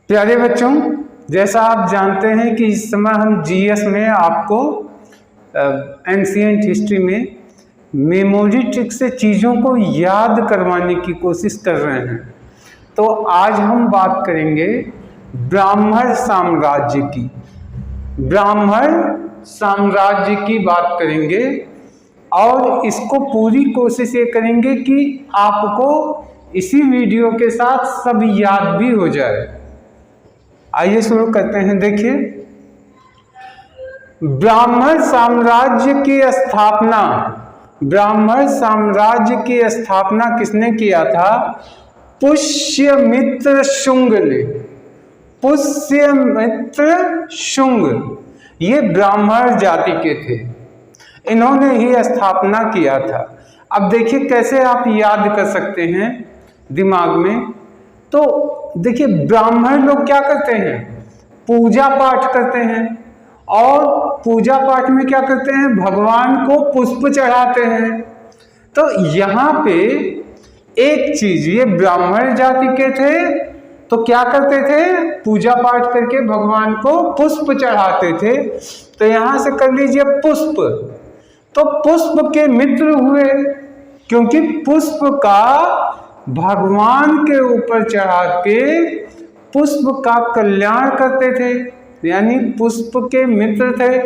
प्यारे बच्चों, जैसा आप जानते हैं कि इस समय हम जीएस में आपको एंशिएंट हिस्ट्री में मेमोरी ट्रिक से चीज़ों को याद करवाने की कोशिश कर रहे हैं। तो आज हम बात करेंगे ब्राह्मण साम्राज्य की। ब्राह्मण साम्राज्य की बात करेंगे और इसको पूरी कोशिश ये करेंगे कि आपको इसी वीडियो के साथ सब याद भी हो जाए। आइए शुरू करते हैं। देखिए, ब्राह्मण साम्राज्य की स्थापना, ब्राह्मण साम्राज्य की स्थापना किसने किया था? पुष्यमित्र शुंग ने। पुष्यमित्र शुंग ये ब्राह्मण जाति के थे, इन्होंने ही स्थापना किया था। अब देखिए कैसे आप याद कर सकते हैं दिमाग में। तो देखिए, ब्राह्मण लोग क्या करते हैं? पूजा पाठ करते हैं, और पूजा पाठ में क्या करते हैं? भगवान को पुष्प चढ़ाते हैं। तो यहाँ पे एक चीज, ये ब्राह्मण जाति के थे तो क्या करते थे? पूजा पाठ करके भगवान को पुष्प चढ़ाते थे। तो यहां से कर लीजिए पुष्प, तो पुष्प के मित्र हुए, क्योंकि पुष्प का भगवान के ऊपर चढ़ा के पुष्प का कल्याण करते थे, यानी पुष्प के मित्र थे।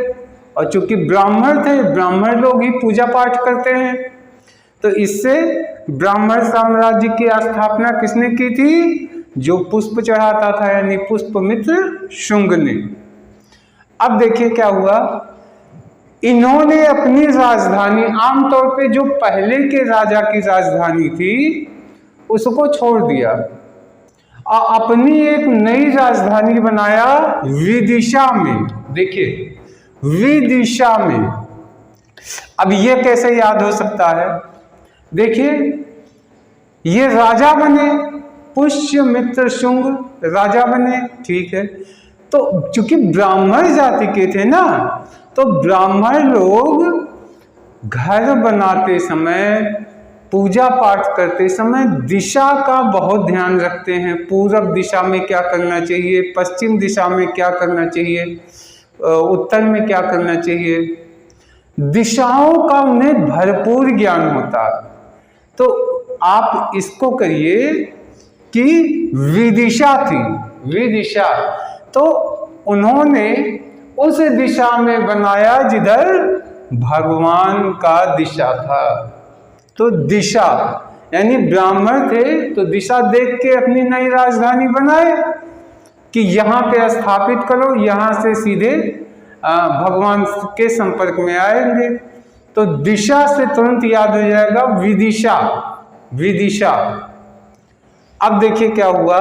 और चूंकि ब्राह्मण थे, ब्राह्मण लोग ही पूजा पाठ करते हैं, तो इससे ब्राह्मण साम्राज्य की स्थापना किसने की थी? जो पुष्प चढ़ाता था, यानी पुष्पमित्र शुंग ने। अब देखिए क्या हुआ, इन्होंने अपनी राजधानी, आमतौर पे जो पहले के राजा की राजधानी थी उसको छोड़ दिया और अपनी एक नई राजधानी बनाया विदिशा में। देखिए, विदिशा में। अब ये कैसे याद हो सकता है? देखिए, ये राजा बने, पुष्यमित्र शुंग राजा बने, ठीक है। तो चूंकि ब्राह्मण जाति के थे ना, तो ब्राह्मण लोग घर बनाते समय, पूजा पाठ करते समय दिशा का बहुत ध्यान रखते हैं। पूरब दिशा में क्या करना चाहिए, पश्चिम दिशा में क्या करना चाहिए, उत्तर में क्या करना चाहिए, दिशाओं का उन्हें भरपूर ज्ञान होता है। तो आप इसको करिए कि विदिशा थी, विदिशा, तो उन्होंने उस दिशा में बनाया जिधर भगवान का दिशा था। तो दिशा, यानी ब्राह्मण थे तो दिशा देख के अपनी नई राजधानी बनाए कि यहाँ पे स्थापित करो, यहाँ से सीधे भगवान के संपर्क में आएंगे। तो दिशा से तुरंत याद हो जाएगा विदिशा, विदिशा। अब देखिए क्या हुआ,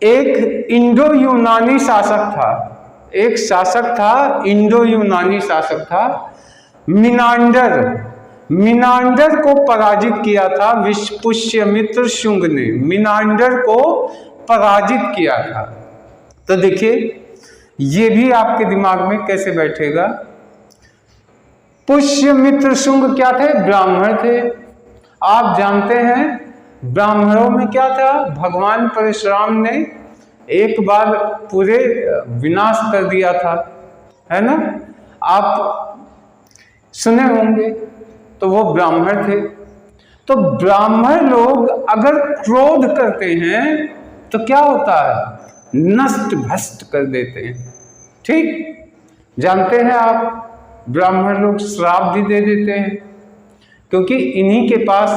एक इंडो यूनानी शासक था, एक शासक था, इंडो यूनानी शासक था, मिनांडर। मिनांडर को पराजित किया था पुष्यमित्र शुंग ने, मिनांडर को पराजित किया था। तो देखिए, ये भी आपके दिमाग में कैसे बैठेगा। पुष्यमित्र शुंग क्या थे? ब्राह्मण थे। आप जानते हैं ब्राह्मणों में क्या था? भगवान परशुराम ने एक बार पूरे विनाश कर दिया था, है ना? आप सुने होंगे। तो वो ब्राह्मण थे। तो ब्राह्मण लोग अगर क्रोध करते हैं तो क्या होता है? नष्ट भ्रष्ट कर देते हैं। ठीक जानते हैं आप, ब्राह्मण लोग श्राप भी दे देते हैं, क्योंकि इन्हीं के पास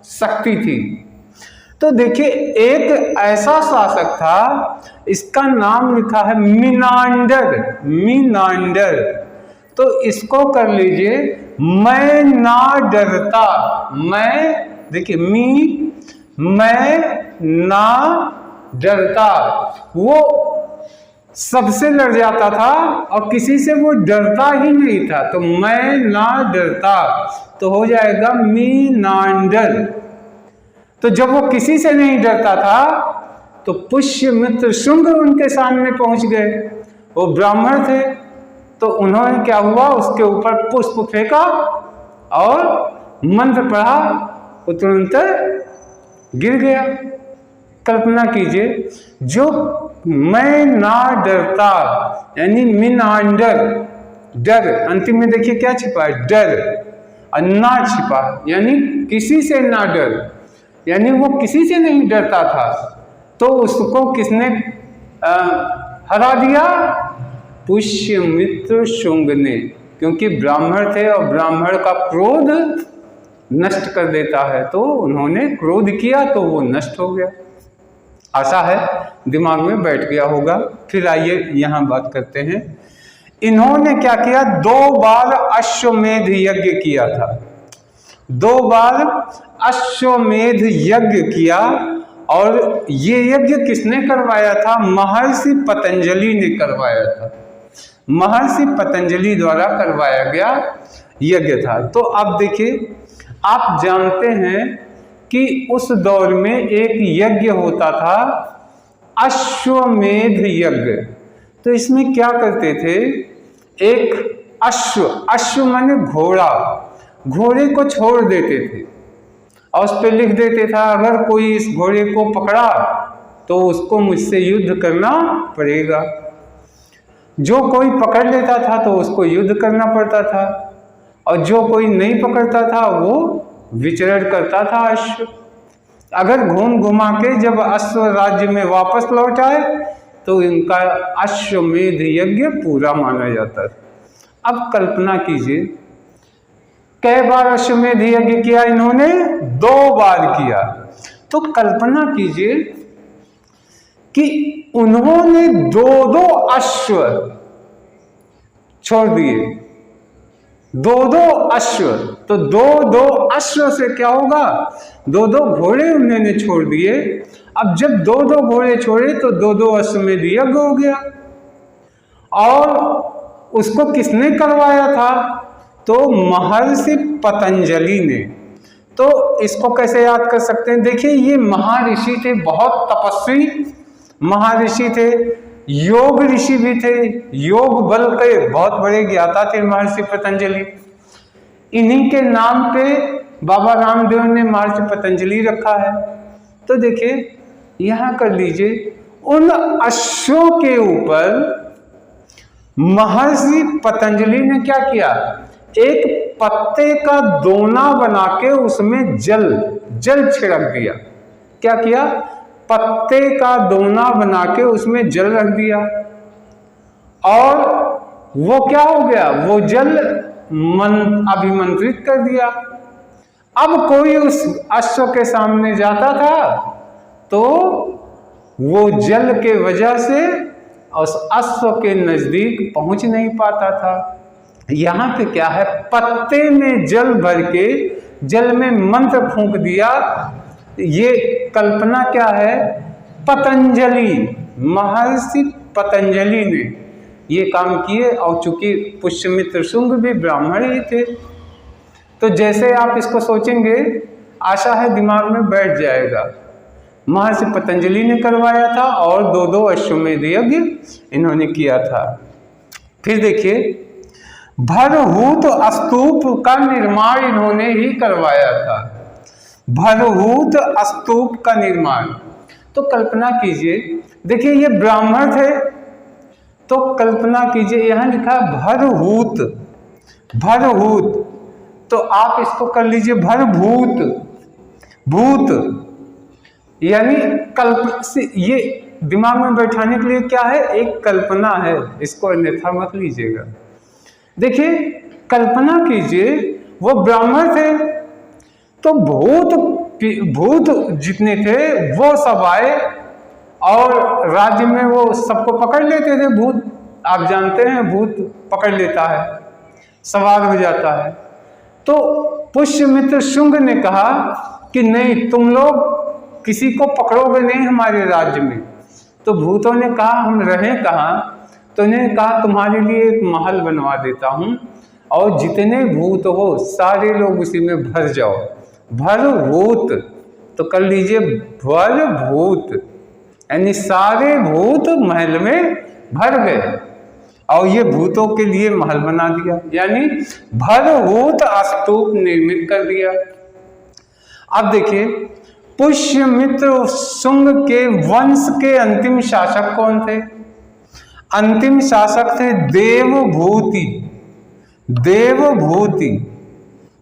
शक्ति थी। तो देखिए, एक ऐसा शासक था, इसका नाम लिखा है मिनांडर, मिनांडर। तो इसको कर लीजिए, मैं ना डरता, मैं, देखिए मैं ना डरता। वो सबसे लड़ जाता था और किसी से वो डरता ही नहीं था। तो मैं ना डरता तो हो जाएगा मिनांडर। तो जब वो किसी से नहीं डरता था तो पुष्यमित्र शुंग उनके सामने पहुंच गए। वो ब्राह्मण थे, तो उन्होंने क्या हुआ, उसके ऊपर पुष्प फेंका और मंत्र पढ़ा, वो तुरंत गिर गया। कल्पना कीजिए, जो मैं ना डरता, यानी मिनांडर, डर, अंतिम में देखिए क्या छिपा है, डर, और ना छिपा, यानी किसी से ना डर, यानी वो किसी से नहीं डरता था। तो उसको किसने हरा दिया? पुष्यमित्र शुंग ने, क्योंकि ब्राह्मण थे और ब्राह्मण का क्रोध नष्ट कर देता है, तो उन्होंने क्रोध किया तो वो नष्ट हो गया। आशा है दिमाग में बैठ गया होगा। फिर आइए यहाँ बात करते हैं। इन्होंने क्या किया? 2 बार अश्वमेध यज्ञ किया था, 2 बार अश्वमेध यज्ञ किया। और ये यज्ञ किसने करवाया था? महर्षि पतंजलि ने करवाया था, महर्षि पतंजलि द्वारा करवाया गया यज्ञ था। तो अब देखिए, आप जानते हैं कि उस दौर में एक यज्ञ होता था, अश्वमेध यज्ञ। तो इसमें क्या करते थे? एक अश्व, अश्व माने घोड़ा, घोड़े को छोड़ देते थे और उस पर लिख देते था, अगर कोई इस घोड़े को पकड़ा तो उसको मुझसे युद्ध करना पड़ेगा। जो कोई पकड़ लेता था तो उसको युद्ध करना पड़ता था, और जो कोई नहीं पकड़ता था वो विचरण करता था अश्व। अगर घूम घुमा के जब अश्व राज्य में वापस लौट आए तो इनका अश्वमेध यज्ञ पूरा माना जाता था। अब कल्पना कीजिए, कई बार अश्वमेध यज्ञ किया इन्होंने? 2 बार किया। तो कल्पना कीजिए कि उन्होंने 2-2 अश्व छोड़ दिए, 2-2 अश्व। तो 2-2 अश्व से क्या होगा? 2-2 घोड़े उन्होंने छोड़ दिए। अब जब 2-2 घोड़े छोड़े तो 2-2 अश्वमेध यज्ञ हो गया। और उसको किसने करवाया था? तो महर्षि पतंजलि ने। तो इसको कैसे याद कर सकते हैं? देखिए, ये महर्षि थे, बहुत तपस्वी महर्षि थे, योग ऋषि भी थे, योग बल के बहुत बड़े ज्ञाता थे महर्षि पतंजलि। इन्हीं के नाम पे बाबा रामदेव ने महर्षि पतंजलि रखा है। तो देखिए, यहां कर लीजिए, उन अश्वों के ऊपर महर्षि पतंजलि ने क्या किया? एक पत्ते का दोना बना के उसमें जल छिड़क दिया। क्या किया? पत्ते का दोना बना के उसमें जल रख दिया, और वो क्या हो गया? वो जल अभिमंत्रित कर दिया। अब कोई उस अश्व के सामने जाता था तो वो जल के वजह से उस अश्व के नजदीक पहुंच नहीं पाता था। यहाँ पे क्या है? पत्ते में जल भर के जल में मंत्र फूंक दिया। ये कल्पना क्या है? पतंजलि, महर्षि पतंजलि ने ये काम किए। और चूंकि पुष्यमित्र शुंग भी ब्राह्मण ही थे, तो जैसे आप इसको सोचेंगे, आशा है दिमाग में बैठ जाएगा। महर्षि पतंजलि ने करवाया था और 2-2 अश्वमेध यज्ञ इन्होंने किया था। फिर देखिए, भरहूत स्तूप का निर्माण इन्होंने ही करवाया था, भरहूत स्तूप का निर्माण। तो कल्पना कीजिए, देखिए ये ब्राह्मण थे, तो कल्पना कीजिए, यहां लिखा भरहूत, भरहूत, तो आप इसको कर लीजिए भरभूत, भूत, यानी ये दिमाग में बैठाने के लिए क्या है? एक कल्पना है, इसको अन्यथा मत लीजिएगा। देखिए, कल्पना कीजिए, वो ब्राह्मण थे तो भूत जितने थे वो सब आए और राज्य में वो सबको पकड़ लेते थे। भूत, आप जानते हैं, भूत पकड़ लेता है, सवार हो जाता है। तो पुष्यमित्र शुंग ने कहा कि नहीं, तुम लोग किसी को पकड़ोगे नहीं हमारे राज्य में। तो भूतों ने कहा हम रहें कहाँ? तो उन्होंने कहा तुम्हारे लिए एक महल बनवा देता हूँ और जितने भूत हो सारे लोग उसी में भर जाओ। भरभूत, तो कर लीजिए भरभूत, यानी सारे भूत महल में भर गए और ये भूतों के लिए महल बना दिया, यानी भरभूत स्तूप निर्मित कर दिया। अब देखिए, पुष्यमित्र शुंग के वंश के अंतिम शासक कौन थे? अंतिम शासक थे देवभूति। देवभूति।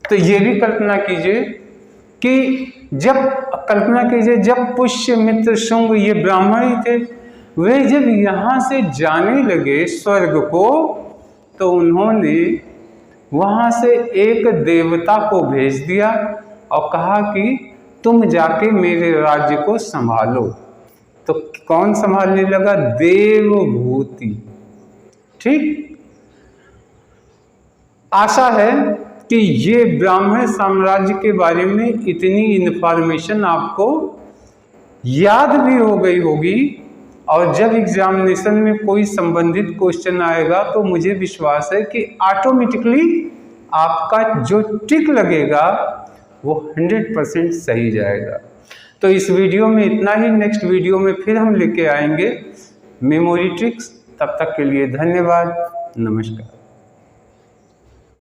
तो ये भी कल्पना कीजिए कि जब पुष्यमित्र शुंग ये ब्राह्मण ही थे, वे जब यहाँ से जाने लगे स्वर्ग को, तो उन्होंने वहाँ से एक देवता को भेज दिया और कहा कि तुम जाके मेरे राज्य को संभालो। तो कौन संभालने लगा? देवभूति। ठीक। आशा है कि ये ब्राह्मण साम्राज्य के बारे में इतनी इन्फॉर्मेशन आपको याद भी हो गई होगी, और जब एग्जामिनेशन में कोई संबंधित क्वेश्चन आएगा तो मुझे विश्वास है कि ऑटोमेटिकली आपका जो टिक लगेगा वो 100% सही जाएगा। तो इस वीडियो में इतना ही। नेक्स्ट वीडियो में फिर हम लेके आएंगे मेमोरी ट्रिक्स। तब तक के लिए धन्यवाद। नमस्कार।